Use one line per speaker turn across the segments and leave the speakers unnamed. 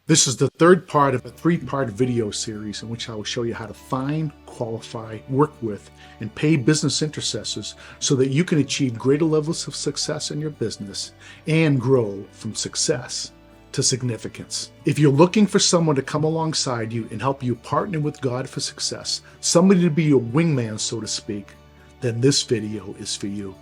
This is the third part of a three-part video series in which I will show you how to find, qualify, work with, and pay business intercessors so that you can achieve greater levels of success in your business and grow from success to significance. If you're looking for someone to come alongside you and help you partner with God for success, somebody to be your wingman, so to speak, then this video is for you.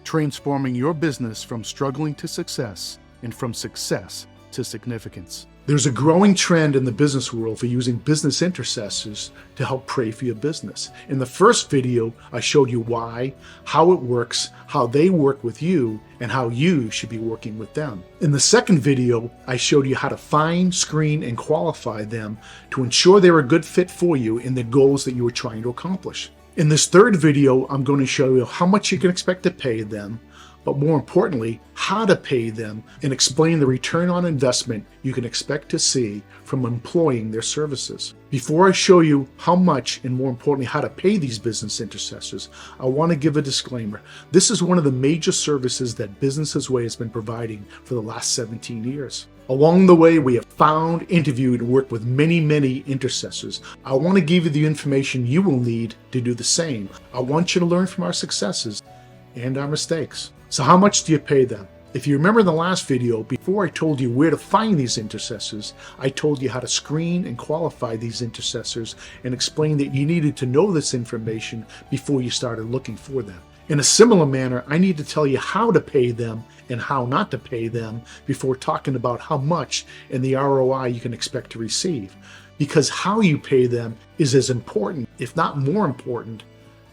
Transforming your business from struggling to success and from success to significance. There's a growing trend in the business world for using business intercessors to help pray for your business. In the first video, I showed you why, how it works, how they work with you, and how you should be working with them. In the second video, I showed you how to find, screen, and qualify them to ensure they're a good fit for you in the goals that you are trying to accomplish. In this third video, I'm going to show you how much you can expect to pay them, but more importantly, how to pay them and explain the return on investment you can expect to see from employing their services. Before I show you how much and more importantly how to pay these business intercessors, I want to give a disclaimer. This is one of the major services that Business Way has been providing for the last 17 years. Along the way, we have found, interviewed, and worked with many intercessors. I want to give you the information you will need to do the same. I want you to learn from our successes and our mistakes. So how much do you pay them? If you remember in the last video, before I told you where to find these intercessors, I told you how to screen and qualify these intercessors and explained that you needed to know this information before you started looking for them. In a similar manner, I need to tell you how to pay them and how not to pay them before talking about how much and the ROI you can expect to receive. Because how you pay them is as important, if not more important,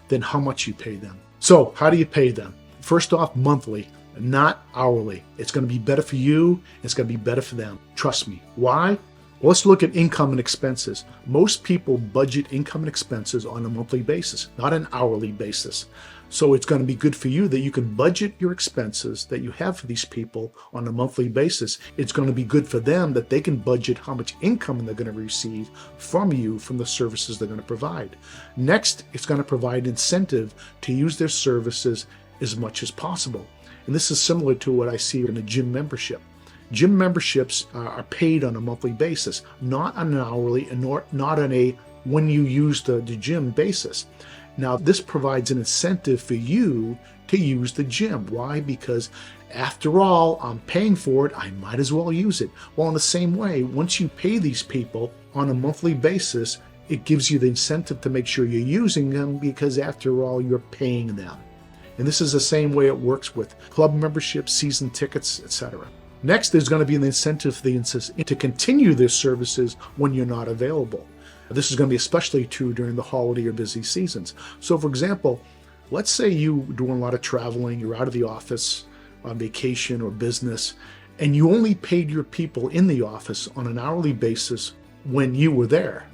than how much you pay them. So how do you pay them? First off, monthly, not hourly. It's going to be better for you. It's going to be better for them. Trust me. Why? Well, let's look at income and expenses. Most people budget income and expenses on a monthly basis, not an hourly basis. So it's going to be good for you that you can budget your expenses that you have for these people on a monthly basis. It's going to be good for them that they can budget how much income they're going to receive from you from the services they're going to provide. Next, it's going to provide incentive to use their services as much as possible. And this is similar to what I see in a gym membership. Gym memberships are paid on a monthly basis, not on an hourly and not on a when you use the gym basis. Now, this provides an incentive for you to use the gym. Why? Because after all, I'm paying for it, I might as well use it. Well, in the same way, once you pay these people on a monthly basis, it gives you the incentive to make sure you're using them because after all, you're paying them. And this is the same way it works with club memberships, season tickets, etc. Next, there's going to be an incentive for to continue their services when you're not available. This is going to be especially true during the holiday or busy seasons. So for example, let's say you're doing a lot of traveling, you're out of the office on vacation or business, and you only paid your people in the office on an hourly basis when you were there.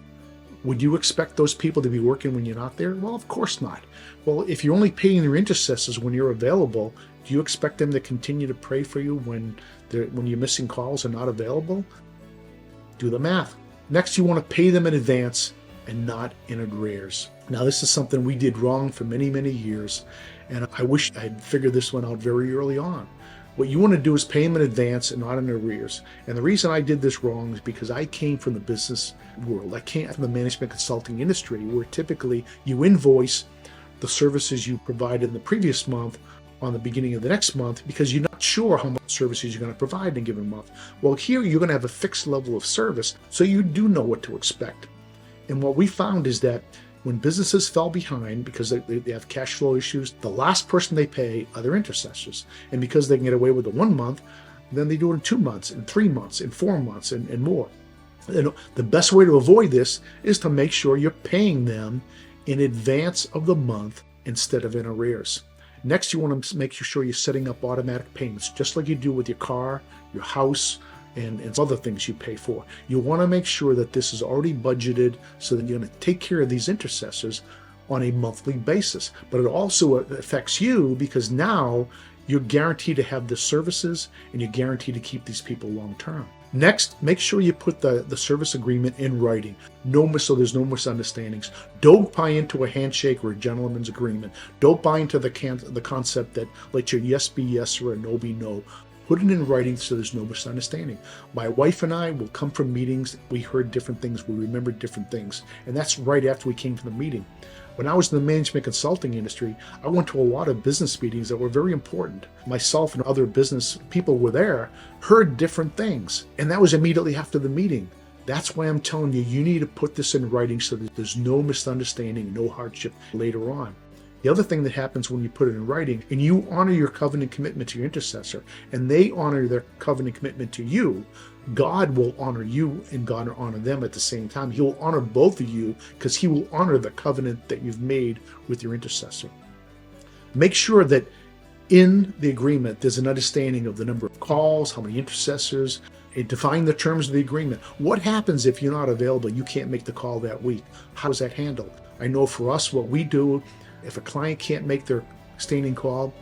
Would you expect those people to be working when you're not there? Well, of course not. Well, if you're only paying your intercessors when you're available, do you expect them to continue to pray for you when you're missing calls and not available? Do the math. Next, you want to pay them in advance and not in arrears. Now, this is something we did wrong for many years, and I wish I had figured this one out very early on. What you want to do is pay them in advance and not in arrears. And the reason I did this wrong is because I came from the business world. I came from the management consulting industry where typically you invoice the services you provided in the previous month on the beginning of the next month because you're not sure how much services you're going to provide in a given month. Well, here you're going to have a fixed level of service, so you do know what to expect. And what we found is that when businesses fell behind because they have cash flow issues, the last person they pay are their intercessors. And because they can get away with it 1 month, then they do it in 2 months, in 3 months, in 4 months, and more. And the best way to avoid this is to make sure you're paying them in advance of the month instead of in arrears. Next, you want to make sure you're setting up automatic payments, just like you do with your car, your house, and other things you pay for. You want to make sure that this is already budgeted so that you're going to take care of these intercessors on a monthly basis. But it also affects you because now you're guaranteed to have the services and you're guaranteed to keep these people long term. Next, make sure you put the service agreement in writing, so there's no misunderstandings. Don't buy into a handshake or a gentleman's agreement. Don't buy into the concept that let your yes be yes or a no be no. Put it in writing so there's no misunderstanding. My wife and I will come from meetings. We heard different things. We remembered different things. And that's right after we came from the meeting. When I was in the management consulting industry, I went to a lot of business meetings that were very important. Myself and other business people were there, heard different things. And that was immediately after the meeting. That's why I'm telling you, you need to put this in writing so that there's no misunderstanding, no hardship later on. The other thing that happens when you put it in writing, and you honor your covenant commitment to your intercessor, and they honor their covenant commitment to you, God will honor you and God will honor them at the same time. He will honor both of you because he will honor the covenant that you've made with your intercessor. Make sure that in the agreement, there's an understanding of the number of calls, how many intercessors, and define the terms of the agreement. What happens if you're not available, you can't make the call that week? How is that handled? I know for us, what we do, if a client can't make their standing call,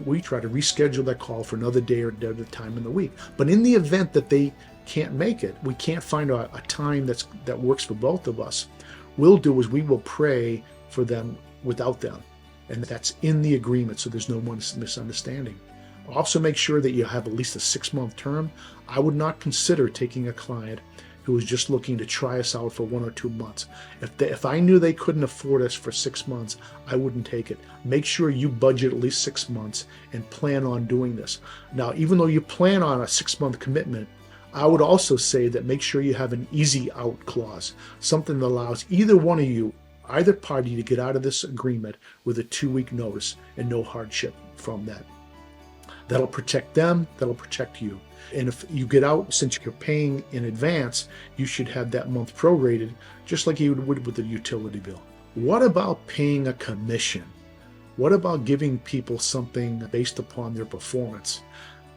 we try to reschedule that call for another day or another time in the week. But in the event that they can't make it, we can't find a time that works for both of us, we'll do is we will pray for them without them. And that's in the agreement so there's no misunderstanding. Also make sure that you have at least a 6-month term. I would not consider taking a client who is just looking to try us out for 1 or 2 months. If I knew they couldn't afford us for 6 months, I wouldn't take it. Make sure you budget at least 6 months and plan on doing this. Now, even though you plan on a 6-month commitment, I would also say that make sure you have an easy out clause, something that allows either one of you, either party, to get out of this agreement with a 2-week notice and no hardship from that. That'll protect them, that'll protect you. And if you get out, since you're paying in advance, you should have that month prorated, just like you would with a utility bill. What about paying a commission? What about giving people something based upon their performance?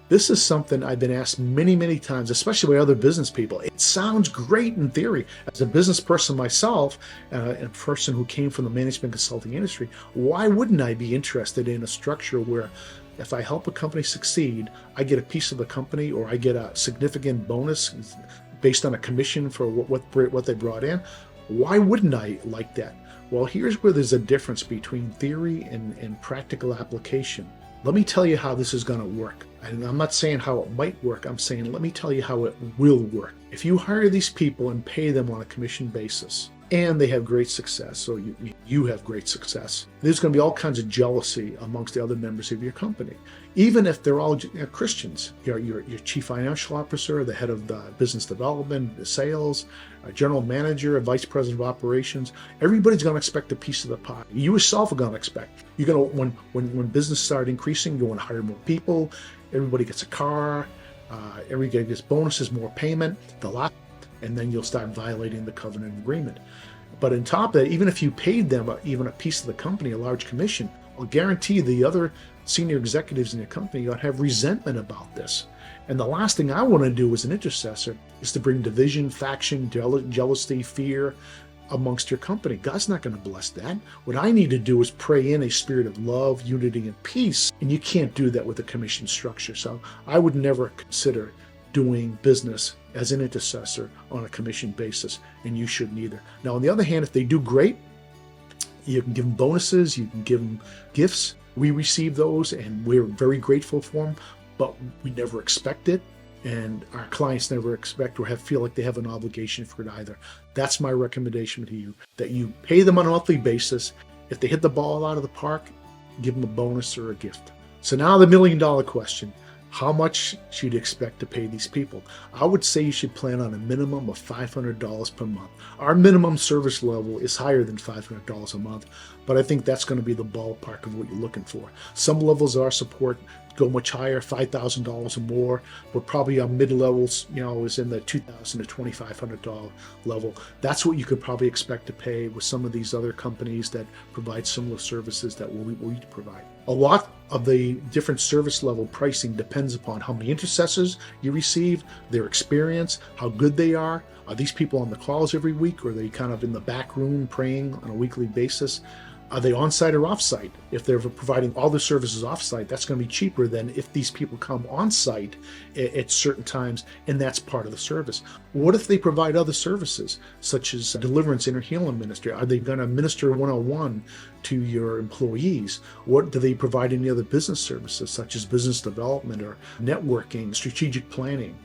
This is something I've been asked many, many times, especially by other business people. It sounds great in theory. As a business person myself, and a person who came from the management consulting industry, why wouldn't I be interested in a structure where if I help a company succeed, I get a piece of the company or I get a significant bonus based on a commission for what they brought in? Why wouldn't I like that? Well, here's where there's a difference between theory and practical application. Let me tell you how this is going to work. And I'm not saying how it might work. I'm saying let me tell you how it will work. If you hire these people and pay them on a commission basis, and they have great success, so you have great success, there's going to be all kinds of jealousy amongst the other members of your company, even if they're all Christians. Your chief financial officer, the head of the business development, the sales, a general manager, a vice president of operations, everybody's going to expect a piece of the pie. You yourself are going to expect. You're going to, when business starts increasing, you want to hire more people, everybody gets a car, everybody gets bonuses, more payment, and then you'll start violating the covenant agreement. But on top of that, even if you paid them even a piece of the company, a large commission, I'll guarantee the other senior executives in your company are going to have resentment about this. And the last thing I want to do as an intercessor is to bring division, faction, jealousy, fear amongst your company. God's not going to bless that. What I need to do is pray in a spirit of love, unity, and peace. And you can't do that with a commission structure. So I would never consider doing business as an intercessor on a commission basis, and you shouldn't either. Now, on the other hand, if they do great, you can give them bonuses, you can give them gifts. We receive those, and we're very grateful for them, but we never expect it, and our clients never expect or feel like they have an obligation for it either. That's my recommendation to you, that you pay them on a monthly basis. If they hit the ball out of the park, give them a bonus or a gift. So now the $1 million question. How much should you expect to pay these people? I would say you should plan on a minimum of $500 per month. Our minimum service level is higher than $500 a month, but I think that's going to be the ballpark of what you're looking for. Some levels of our support go much higher, $5,000 or more, but probably our mid-levels, is in the $2,000 to $2,500 level. That's what you could probably expect to pay with some of these other companies that provide similar services that we provide. A lot of the different service level pricing depends upon how many intercessors you receive, their experience, how good they are. Are these people on the calls every week, or are they kind of in the back room praying on a weekly basis? Are they on-site or off-site? If they're providing all the services off-site, that's going to be cheaper than if these people come on-site at certain times, and that's part of the service. What if they provide other services, such as deliverance, inner healing ministry? Are they going to minister one-on-one to your employees? What do they provide any other business services, such as business development or networking, strategic planning?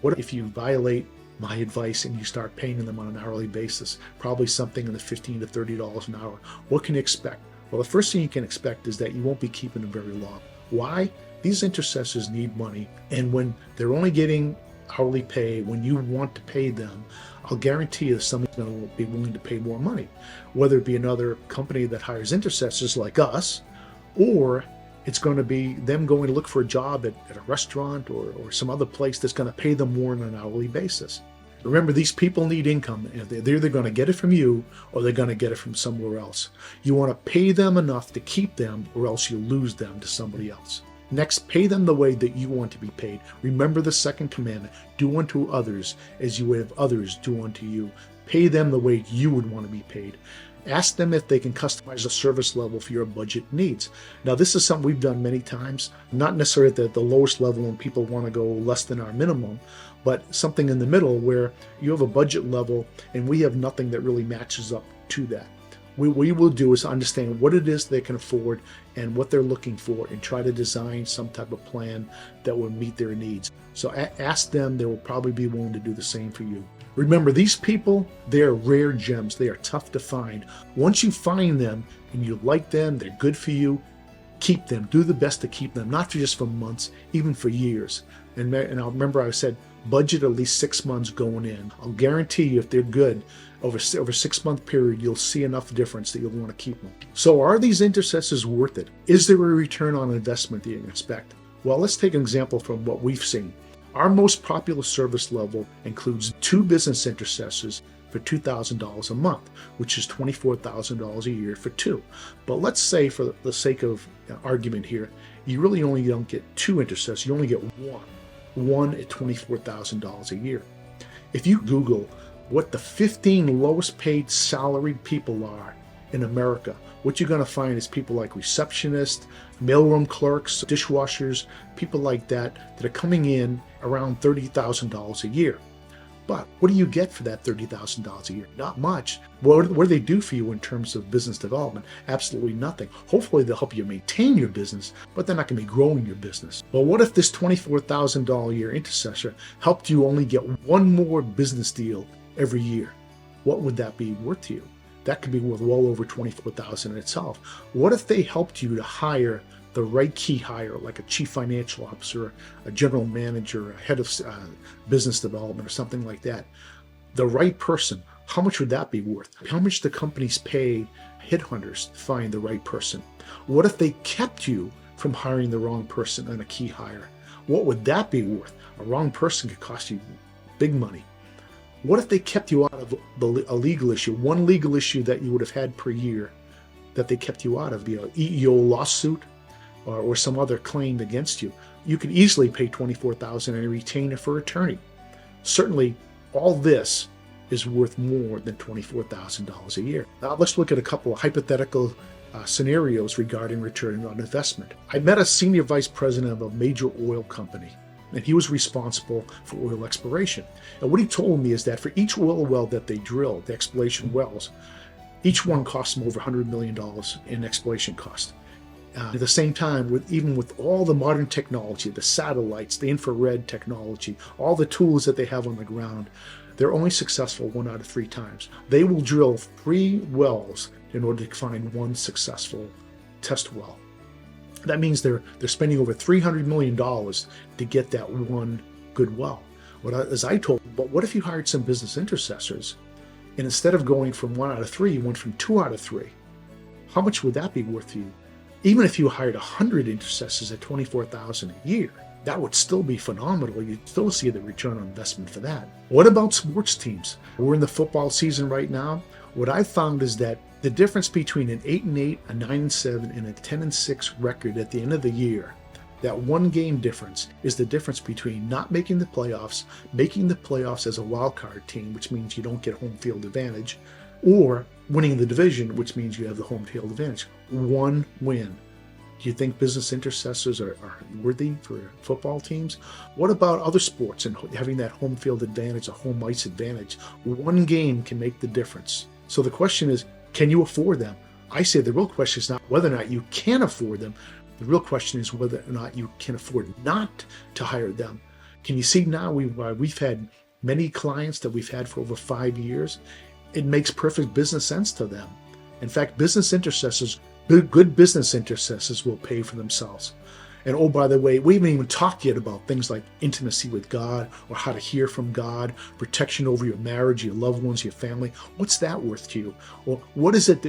What if you violate my advice and you start paying them on an hourly basis, probably something in the $15 to $30 an hour? What can you expect? Well, the first thing you can expect is that you won't be keeping them very long. Why? These intercessors need money, and when they're only getting hourly pay, when you want to pay them, I'll guarantee you somebody's going to be willing to pay more money, whether it be another company that hires intercessors like us, or it's going to be them going to look for a job at a restaurant or some other place that's going to pay them more on an hourly basis. Remember, these people need income, and they're either going to get it from you or they're going to get it from somewhere else. You want to pay them enough to keep them, or else you lose them to somebody else. Next, pay them the way that you want to be paid. Remember the second commandment: do unto others as you would have others do unto you. Pay them the way you would want to be paid. Ask them if they can customize a service level for your budget needs. Now, this is something we've done many times, not necessarily at the lowest level when people want to go less than our minimum, but something in the middle where you have a budget level and we have nothing that really matches up to that. What we will do is understand what it is they can afford and what they're looking for, and try to design some type of plan that will meet their needs. So ask them, they will probably be willing to do the same for you. Remember, these people, they're rare gems. They are tough to find. Once you find them and you like them, they're good for you, keep them. Do the best to keep them, not just for months, even for years. And I'll remember I said, budget at least 6 months going in. I'll guarantee you, if they're good, over a 6-month period, you'll see enough difference that you'll want to keep them. So are these intercessors worth it? Is there a return on investment that you can expect? Well, let's take an example from what we've seen. Our most popular service level includes 2 business intercessors for $2,000 a month, which is $24,000 a year for 2. But let's say, for the sake of argument here, you really only don't get 2 intercessors, you only get one at $24,000 a year. If you Google what the 15 lowest paid salaried people are in America, what you're going to find is people like receptionists, mailroom clerks, dishwashers, people like that are coming in around $30,000 a year. But what do you get for that $30,000 a year? Not much. What do they do for you in terms of business development? Absolutely nothing. Hopefully they'll help you maintain your business, but they're not going to be growing your business. Well, what if this $24,000 a year intercessor helped you only get one more business deal every year? What would that be worth to you? That could be worth well over $24,000 in itself. What if they helped you to hire the right key hire, like a chief financial officer, a general manager, a head of business development, or something like that? The right person, how much would that be worth? How much do companies pay headhunters to find the right person? What if they kept you from hiring the wrong person and a key hire? What would that be worth? A wrong person could cost you big money. What if they kept you out of a legal issue, one legal issue that you would have had per year, that they kept you out of, be an EEO lawsuit or some other claim against you? You could easily pay $24,000 and a retainer for attorney. Certainly, all this is worth more than $24,000 a year. Now, let's look at a couple of hypothetical scenarios regarding return on investment. I met a senior vice president of a major oil company, and he was responsible for oil exploration. And what he told me is that for each oil well that they drilled, the exploration wells, each one cost them over $100 million in exploration cost. At the same time, even with all the modern technology, the satellites, the infrared technology, all the tools that they have on the ground, they're only successful 1 out of 3 times. They will drill 3 wells in order to find one successful test well. That means they're spending over $300 million to get that one good well. As I told them, but what if you hired some business intercessors, and instead of going from 1 out of 3, you went from 2 out of 3? How much would that be worth to you? Even if you hired 100 intercessors at $24,000 a year, that would still be phenomenal. You'd still see the return on investment for that. What about sports teams? We're in the football season right now. What I've found is that the difference between an 8-8, a 9-7, and a 10-6 record at the end of the year, that one game difference, is the difference between not making the playoffs, making the playoffs as a wild card team, which means you don't get home field advantage, or winning the division, which means you have the home field advantage. One win. Do you think business intercessors are worthy for football teams? What about other sports and having that home field advantage, a home ice advantage? One game can make the difference. So the question is, can you afford them? I say the real question is not whether or not you can afford them. The real question is whether or not you can afford not to hire them. Can you see now we've had many clients that we've had for over 5 years? It makes perfect business sense to them. In fact, business intercessors, good business intercessors will pay for themselves. And oh, by the way, we haven't even talked yet about things like intimacy with God or how to hear from God, protection over your marriage, your loved ones, your family. What's that worth to you? Or what is it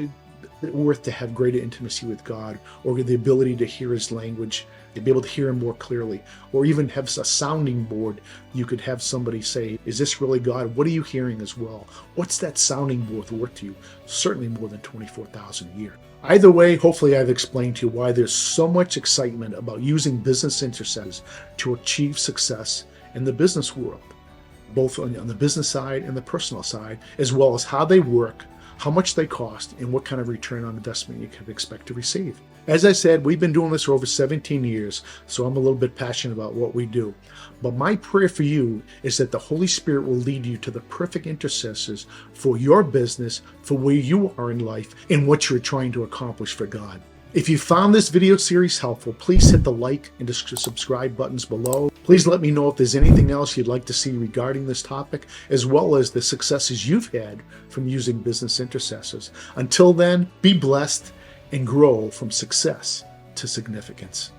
worth to have greater intimacy with God, or the ability to hear his language, to be able to hear him more clearly, or even have a sounding board? You could have somebody say, is this really God? What are you hearing as well? What's that sounding board worth to you? Certainly more than $24,000 a year. Either way, hopefully I've explained to you why there's so much excitement about using business intercessors to achieve success in the business world, both on the business side and the personal side, as well as how they work, how much they cost, and what kind of return on investment you can expect to receive. As I said, we've been doing this for over 17 years, so I'm a little bit passionate about what we do. But my prayer for you is that the Holy Spirit will lead you to the perfect intercessors for your business, for where you are in life, and what you're trying to accomplish for God. If you found this video series helpful, please hit the like and subscribe buttons below. Please let me know if there's anything else you'd like to see regarding this topic, as well as the successes you've had from using business intercessors. Until then, be blessed and grow from success to significance.